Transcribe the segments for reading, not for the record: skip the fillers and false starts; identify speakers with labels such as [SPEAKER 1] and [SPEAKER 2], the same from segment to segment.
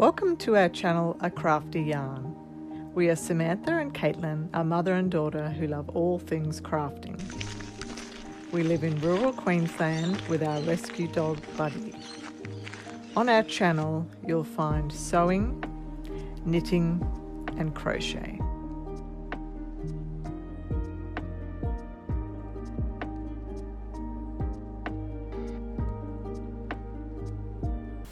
[SPEAKER 1] Welcome to our channel, A Crafty Yarn. We are Samantha and Caitlin, a mother and daughter who love all things crafting. We live in rural Queensland with our rescue dog, Buddy. On our channel, you'll find sewing, knitting, and crochet.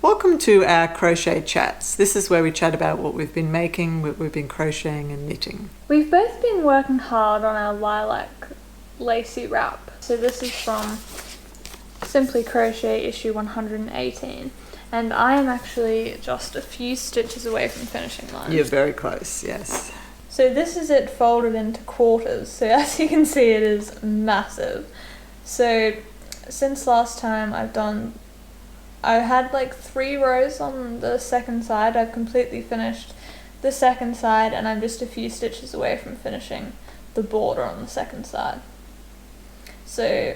[SPEAKER 1] Welcome to our crochet chats. This is where we chat about what we've been making, what we've been crocheting and knitting.
[SPEAKER 2] We've both been working hard on our Lilac Lacy wrap. So this is from Simply Crochet issue 118. And I am actually just a few stitches away from finishing mine.
[SPEAKER 1] You're very close, yes.
[SPEAKER 2] So this is it folded into quarters. So as you can see, it is massive. So since last time I had like 3 rows on the second side. I've completely finished the second side and I'm just a few stitches away from finishing the border on the second side. So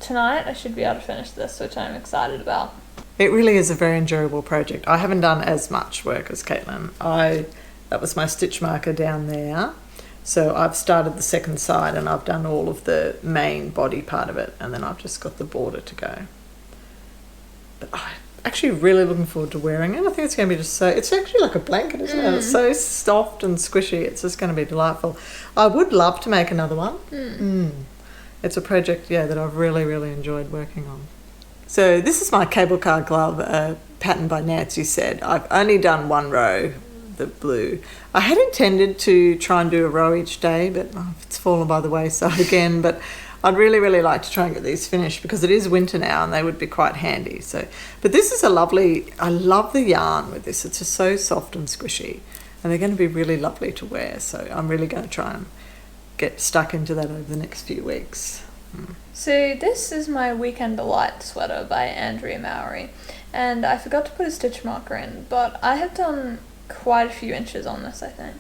[SPEAKER 2] tonight I should be able to finish this, which I'm excited about.
[SPEAKER 1] It really is a very enjoyable project. I haven't done as much work as Caitlin. That was my stitch marker down there. So I've started the second side and I've done all of the main body part of it, and then I've just got the border to go. But I'm actually really looking forward to wearing it. I think it's going to be just so, it's actually like a blanket, isn't it? It's so soft and squishy. It's just going to be delightful. I would love to make another one. It's a project, that I've really, really enjoyed working on. So this is my cable car glove, pattern by Nancy Said. I've only done 1 row, the blue. I had intended to try and do a row each day, but it's fallen by the wayside again. But I'd really, really like to try and get these finished because it is winter now and they would be quite handy. But this is a lovely, I love the yarn with this. It's just so soft and squishy and they're going to be really lovely to wear. So I'm really going to try and get stuck into that over the next few weeks.
[SPEAKER 2] So this is my Weekend Delight sweater by Andrea Mowry, and I forgot to put a stitch marker in, but I have done quite a few inches on this, I think.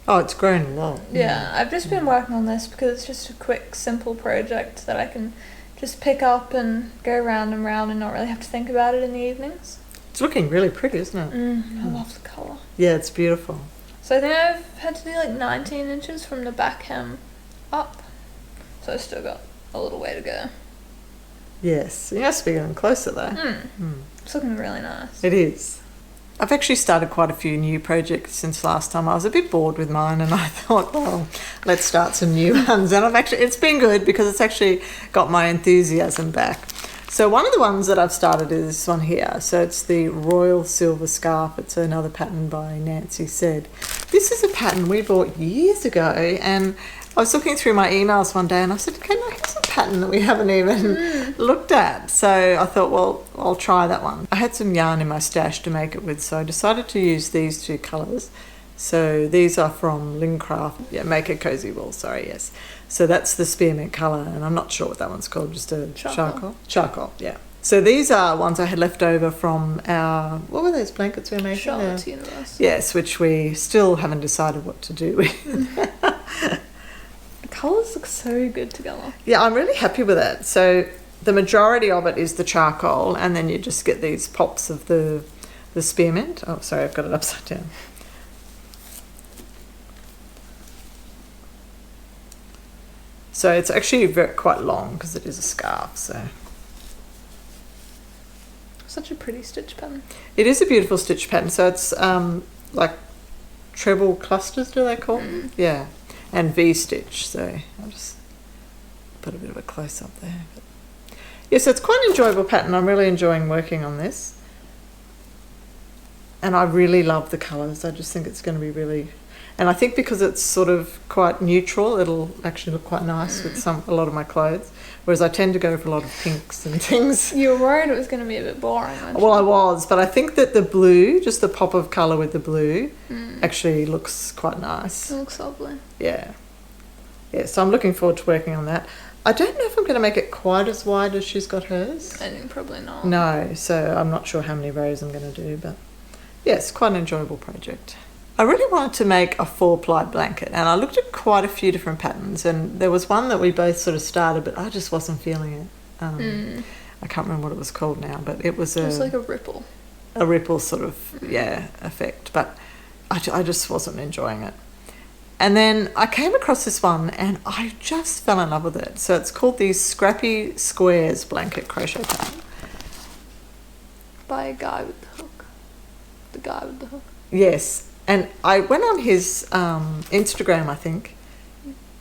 [SPEAKER 1] Oh, it's grown a lot.
[SPEAKER 2] Yeah, I've just been working on this because it's just a quick, simple project that I can just pick up and go round and round and not really have to think about it in the evenings.
[SPEAKER 1] It's looking really pretty, isn't it?
[SPEAKER 2] I love the colour.
[SPEAKER 1] Yeah, it's beautiful.
[SPEAKER 2] So I think I've had to do like 19 inches from the back hem up. So I've still got a little way to go.
[SPEAKER 1] Yes, you must be getting closer though.
[SPEAKER 2] It's looking really nice.
[SPEAKER 1] It is. I've actually started quite a few new projects since last time. I was a bit bored with mine and I thought, well, let's start some new ones. And it's been good because it's actually got my enthusiasm back. So one of the ones that I've started is this one here. So it's the Royal Silver Scarf. It's another pattern by Nancy Said. This is a pattern we bought years ago, and I was looking through my emails one day and I said, okay, no, here's a pattern that we haven't even looked at. So I thought, well, I'll try that one. I had some yarn in my stash to make it with, so I decided to use these 2 colours. So these are from Lincraft, Make a Cozy Wool, yes. So that's the spearmint colour, and I'm not sure what that one's called, just a charcoal. Charcoal, yeah. So these are ones I had left over from our, what were those blankets we were making?
[SPEAKER 2] Charlotte's Universe.
[SPEAKER 1] Yes, which we still haven't decided what to do with.
[SPEAKER 2] The colours look so good together.
[SPEAKER 1] Yeah, I'm really happy with it. So the majority of it is the charcoal, and then you just get these pops of the spearmint. Oh, sorry, I've got it upside down. So it's actually quite long because it is a scarf. So
[SPEAKER 2] such a pretty stitch pattern.
[SPEAKER 1] It is a beautiful stitch pattern. So it's like treble clusters, do they call them? Yeah, and V-stitch. So I'll just put a bit of a close-up there. Yes, so it's quite an enjoyable pattern. I'm really enjoying working on this. And I really love the colours. I just think it's going to be really... And I think because it's sort of quite neutral, it'll actually look quite nice with a lot of my clothes. Whereas I tend to go for a lot of pinks and things.
[SPEAKER 2] You were worried it was going to be a bit boring, weren't you?
[SPEAKER 1] Well, I was, but I think that the blue, just the pop of colour with the blue, actually looks quite nice.
[SPEAKER 2] It looks lovely.
[SPEAKER 1] Yeah. Yeah, so I'm looking forward to working on that. I don't know if I'm going to make it quite as wide as she's got hers.
[SPEAKER 2] I think probably not.
[SPEAKER 1] No, so I'm not sure how many rows I'm going to do, but yes, quite an enjoyable project. I really wanted to make a 4-ply blanket, and I looked at quite a few different patterns, and there was one that we both sort of started, but I just wasn't feeling it. I can't remember what it was called now, but it was
[SPEAKER 2] It was like a ripple.
[SPEAKER 1] a ripple sort of, effect. But I just wasn't enjoying it. And then I came across this one and I just fell in love with it. So it's called the Scrappy Squares Blanket Crochet Pattern.
[SPEAKER 2] By a guy with the hook. The guy with the hook.
[SPEAKER 1] Yes. And I went on his Instagram, I think,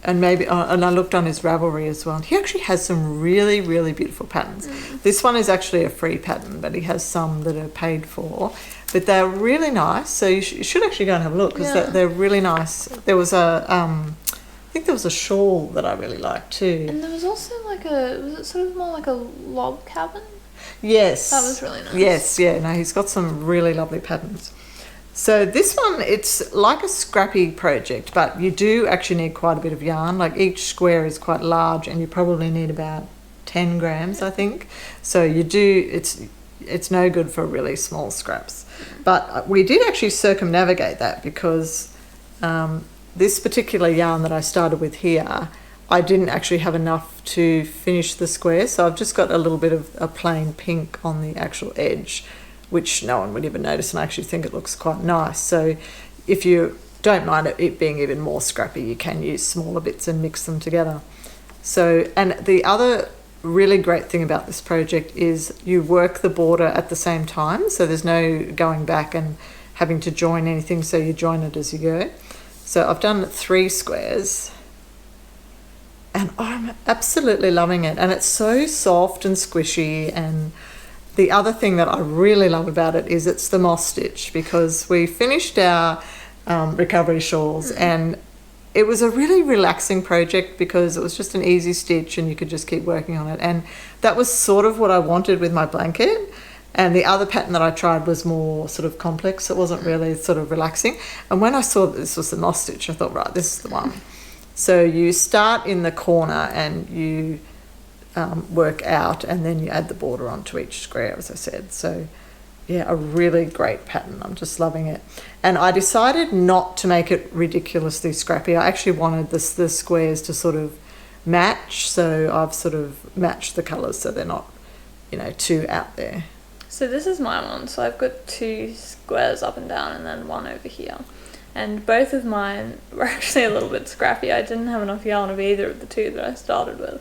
[SPEAKER 1] and I looked on his Ravelry as well. He actually has some really, really beautiful patterns. This one is actually a free pattern, but he has some that are paid for. But they're really nice, so you should actually go and have a look because they're really nice. There was I think there was a shawl that I really liked too.
[SPEAKER 2] And there was also was it sort of more like a log cabin?
[SPEAKER 1] Yes.
[SPEAKER 2] That was really nice.
[SPEAKER 1] Yes, yeah, no, he's got some really lovely patterns. So this one, it's like a scrappy project, but you do actually need quite a bit of yarn. Like each square is quite large and you probably need about 10 grams, I think. So it's no good for really small scraps. But we did actually circumnavigate that because this particular yarn that I started with here, I didn't actually have enough to finish the square. So I've just got a little bit of a plain pink on the actual edge, which no one would even notice, and I actually think it looks quite nice. So if you don't mind it being even more scrappy, you can use smaller bits and mix them together. So, and the other really great thing about this project is you work the border at the same time, so there's no going back and having to join anything, so you join it as you go. So I've done 3 squares and I'm absolutely loving it, and it's so soft and squishy. And the other thing that I really love about it is it's the moss stitch, because we finished our recovery shawls and it was a really relaxing project because it was just an easy stitch and you could just keep working on it. And that was sort of what I wanted with my blanket. And the other pattern that I tried was more sort of complex. It wasn't really sort of relaxing. And when I saw that this was the moss stitch, I thought, right, this is the one. So you start in the corner and you work out, and then you add the border onto each square, as I said. So yeah, a really great pattern. I'm just loving it. And I decided not to make it ridiculously scrappy. I actually wanted the squares to sort of match, so I've sort of matched the colours so they're not, too out there.
[SPEAKER 2] So this is my one. So I've got 2 squares up and down and then one over here. And both of mine were actually a little bit scrappy. I didn't have enough yarn of either of the 2 that I started with.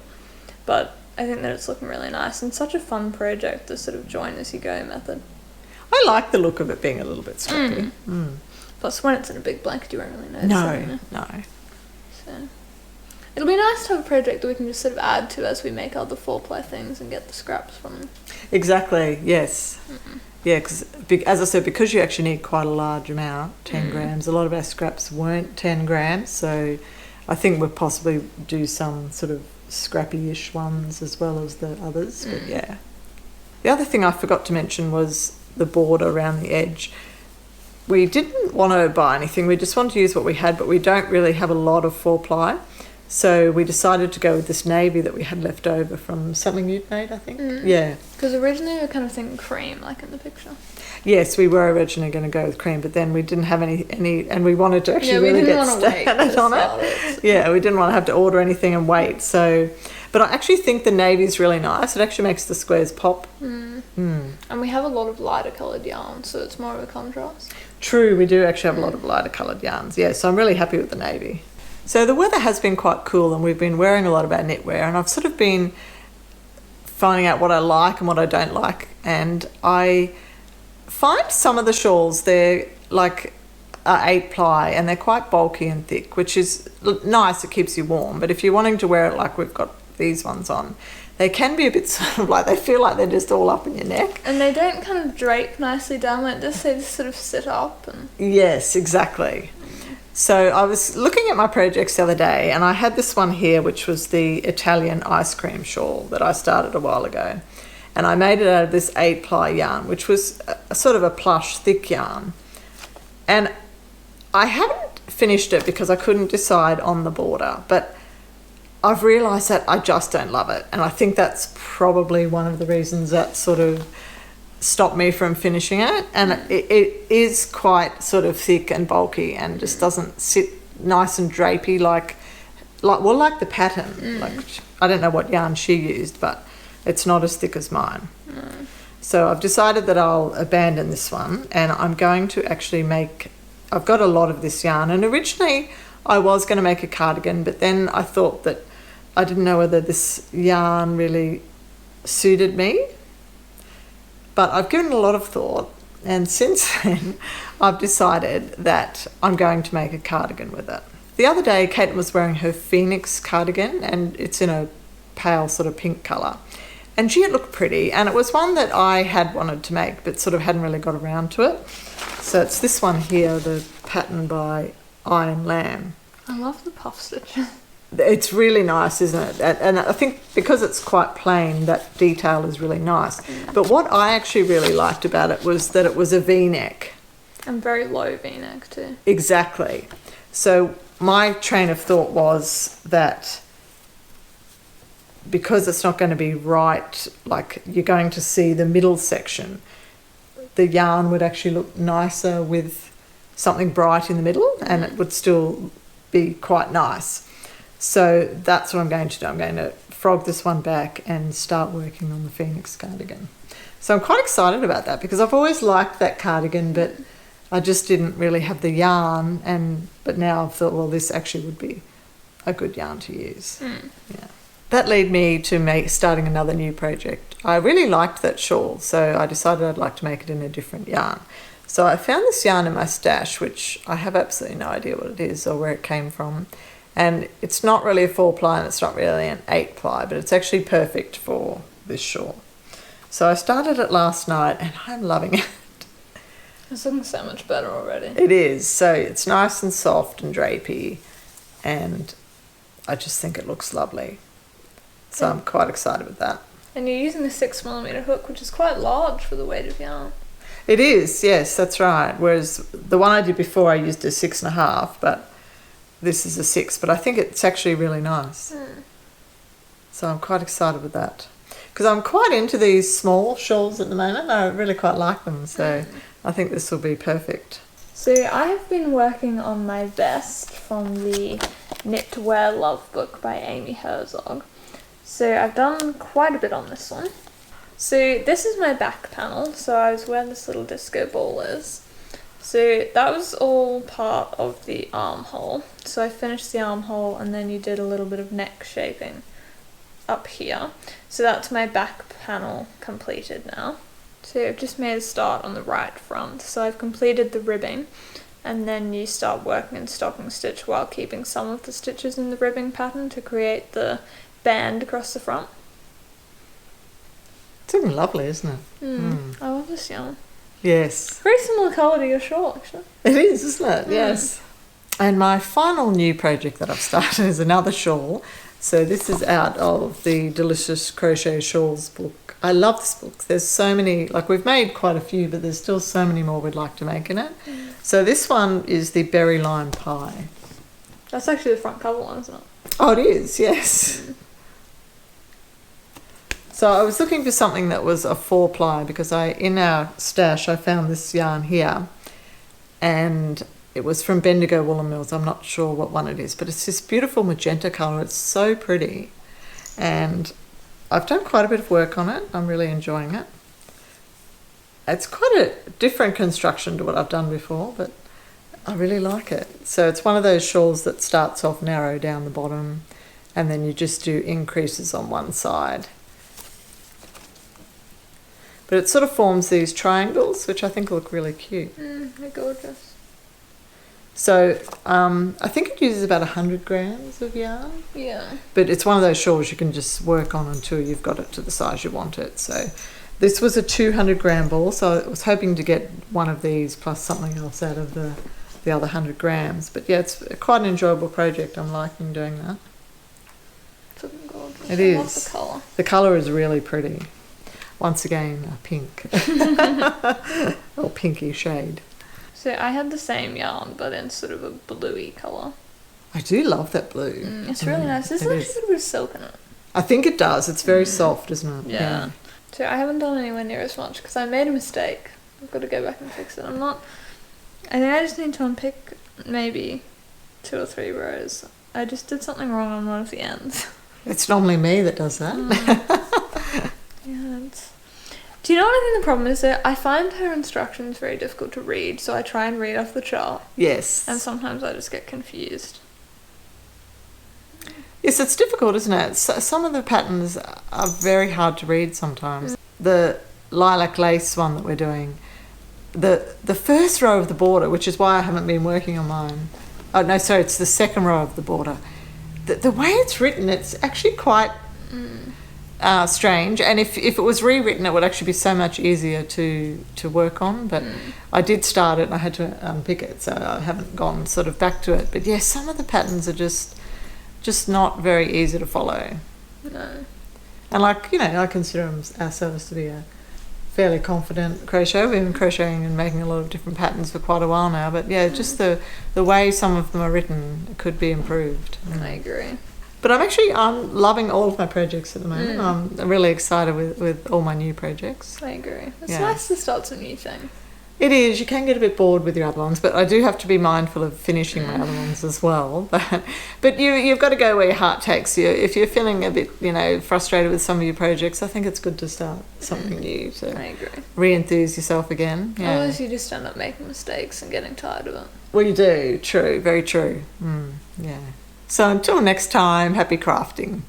[SPEAKER 2] But I think that it's looking really nice and such a fun project, the sort of join as you go method.
[SPEAKER 1] I like the look of it being a little bit scrappy.
[SPEAKER 2] Plus when it's in a big blanket you won't really notice.
[SPEAKER 1] No. So
[SPEAKER 2] it'll be nice to have a project that we can just sort of add to as we make other 4-ply things and get the scraps from them.
[SPEAKER 1] Exactly, yes. Yeah, because as I said, because you actually need quite a large amount, 10 grams, a lot of our scraps weren't 10 grams, so I think we'll possibly do some sort of scrappy-ish ones as well as the others, but yeah. The other thing I forgot to mention was the border around the edge. We didn't want to buy anything, we just wanted to use what we had, but we don't really have a lot of 4-ply. So we decided to go with this navy that we had left over from something you'd made, I think. Yeah.
[SPEAKER 2] Because originally we were kind of thinking cream, like in the picture.
[SPEAKER 1] Yes, we were originally going to go with cream, but then we didn't have any, and we wanted to actually really get started on it. Yeah, we didn't want to have to order anything and wait. So, but I actually think the navy's really nice. It actually makes the squares pop.
[SPEAKER 2] And we have a lot of lighter coloured yarn, so it's more of a contrast.
[SPEAKER 1] True, we do actually have a lot of lighter coloured yarns. Yeah, so I'm really happy with the navy. So the weather has been quite cool and we've been wearing a lot of our knitwear, and I've sort of been finding out what I like and what I don't like. And I find some of the shawls, they're like 8-ply and they're quite bulky and thick, which is nice, it keeps you warm. But if you're wanting to wear it like we've got these ones on, they can be a bit sort of like, they feel like they're just all up in your neck.
[SPEAKER 2] And they don't kind of drape nicely down, like they just sort of sit up. And
[SPEAKER 1] yes, exactly. So I was looking at my projects the other day and I had this one here, which was the Italian ice cream shawl that I started a while ago. And I made it out of this 8-ply yarn, which was a sort of a plush, thick yarn. And I haven't finished it because I couldn't decide on the border, but I've realised that I just don't love it. And I think that's probably one of the reasons that sort of stopped me from finishing it. And it is quite sort of thick and bulky and just doesn't sit nice and drapey like the pattern. Like, I don't know what yarn she used, but it's not as thick as mine. So I've decided that I'll abandon this one, and I'm going to actually make, I've got a lot of this yarn, and originally I was going to make a cardigan, but then I thought that I didn't know whether this yarn really suited me. But I've given it a lot of thought, and since then I've decided that I'm going to make a cardigan with it. The other day Caitlin was wearing her Phoenix cardigan, and it's in a pale sort of pink colour. And gee, it looked pretty, and it was one that I had wanted to make but sort of hadn't really got around to it. So it's this one here, the pattern by Iron Lamb.
[SPEAKER 2] I love the puff stitches.
[SPEAKER 1] It's really nice, isn't it? And I think because it's quite plain, that detail is really nice. But what I actually really liked about it was that it was a V-neck.
[SPEAKER 2] And very low V-neck too.
[SPEAKER 1] Exactly. So my train of thought was that because it's not going to be right, like you're going to see the middle section, the yarn would actually look nicer with something bright in the middle, and it would still be quite nice. So that's what I'm going to do. I'm going to frog this one back and start working on the Phoenix cardigan. So I'm quite excited about that because I've always liked that cardigan, but I just didn't really have the yarn, but now I've thought, well, this actually would be a good yarn to use. Yeah. That led me to starting another new project. I really liked that shawl, so I decided I'd like to make it in a different yarn. So I found this yarn in my stash, which I have absolutely no idea what it is or where it came from. And it's not really a 4-ply and it's not really an 8-ply, but it's actually perfect for this shawl. So I started it last night and I'm loving it.
[SPEAKER 2] It's looking so much better already.
[SPEAKER 1] It is. So it's nice and soft and drapey, and I just think it looks lovely. So I'm quite excited with that.
[SPEAKER 2] And you're using a 6mm hook, which is quite large for the weight of yarn.
[SPEAKER 1] It is, yes, that's right. Whereas the one I did before, I used a 6.5, but this is a 6. But I think it's actually really nice. So I'm quite excited with that. Because I'm quite into these small shawls at the moment. I really quite like them, so I think this will be perfect.
[SPEAKER 2] So I have been working on my vest from the Knit to Wear Love book by Amy Herzog. So I've done quite a bit on this one. So this is my back panel, so I was where this little disco ball is. So that was all part of the armhole. So I finished the armhole and then you did a little bit of neck shaping up here. So that's my back panel completed now. So I've just made a start on the right front. So I've completed the ribbing, and then you start working in stocking stitch while keeping some of the stitches in the ribbing pattern to create the band across the front.
[SPEAKER 1] It's looking lovely, isn't it?
[SPEAKER 2] I love this yarn.
[SPEAKER 1] Yes.
[SPEAKER 2] Very similar colour to your shawl, actually.
[SPEAKER 1] It is, isn't it? Yes. And my final new project that I've started is another shawl. So this is out of the Delicious Crochet Shawls book. I love this book. There's so many, like we've made quite a few, but there's still so many more we'd like to make in it. So this one is the Berry Lime Pie.
[SPEAKER 2] That's actually the front cover one, isn't it?
[SPEAKER 1] Oh, it is, yes. So I was looking for something that was a 4-ply because in our stash I found this yarn here, and it was from Bendigo Woolen Mills. I'm not sure what one it is, but it's this beautiful magenta colour. It's so pretty, and I've done quite a bit of work on it. I'm really enjoying it. It's quite a different construction to what I've done before, but I really like it. So it's one of those shawls that starts off narrow down the bottom, and then you just do increases on one side. But it sort of forms these triangles, which I think look really cute.
[SPEAKER 2] They're gorgeous.
[SPEAKER 1] So I think it uses about 100 grams of yarn.
[SPEAKER 2] Yeah.
[SPEAKER 1] But it's one of those shawls you can just work on until you've got it to the size you want it. So this was a 200 gram ball, so I was hoping to get one of these plus something else out of the other 100 grams. But yeah, it's quite an enjoyable project. I'm liking doing that.
[SPEAKER 2] It's looking gorgeous.
[SPEAKER 1] It is.
[SPEAKER 2] I love the colour.
[SPEAKER 1] The colour is really pretty. Once again, a pink. Or pinky shade.
[SPEAKER 2] So I had the same yarn, but in sort of a bluey colour.
[SPEAKER 1] I do love that blue.
[SPEAKER 2] It's really nice. There's actually a little bit of silk in it.
[SPEAKER 1] I think it does. It's very soft, isn't it?
[SPEAKER 2] Yeah. So I haven't done anywhere near as much because I made a mistake. I've got to go back and fix it. I think I just need to unpick maybe 2 or 3 rows. I just did something wrong on one of the ends.
[SPEAKER 1] It's normally me that does that.
[SPEAKER 2] Yeah, Do you know what I think the problem is? That I find her instructions very difficult to read, so I try and read off the chart.
[SPEAKER 1] Yes.
[SPEAKER 2] And sometimes I just get confused.
[SPEAKER 1] Yes, it's difficult, isn't it? Some of the patterns are very hard to read sometimes. The Lilac Lace one that we're doing, the first row of the border, which is why I haven't been working on mine. Oh, no, sorry, it's the second row of the border. The way it's written, it's actually quite strange. And if it was rewritten, it would actually be so much easier to work on. But I did start it and I had to unpick it, so I haven't gone sort of back to it. But yeah, some of the patterns are just not very easy to follow.
[SPEAKER 2] No.
[SPEAKER 1] And like, you know, I consider ourselves to be a fairly confident crocheter. We've been crocheting and making a lot of different patterns for quite a while now, but yeah, just the way some of them are written could be improved.
[SPEAKER 2] I agree.
[SPEAKER 1] But I'm loving all of my projects at the moment. I'm really excited with all my new projects.
[SPEAKER 2] I agree. It's nice to start some new things.
[SPEAKER 1] It is. You can get a bit bored with your other ones, but I do have to be mindful of finishing my other ones as well. But you've got to go where your heart takes you. If you're feeling a bit, you know, frustrated with some of your projects, I think it's good to start something new to
[SPEAKER 2] I agree.
[SPEAKER 1] re-enthuse yourself again. Yeah.
[SPEAKER 2] Otherwise you just end up making mistakes and getting tired of it.
[SPEAKER 1] Well, you do. True. Very true. Yeah. So until next time, happy crafting.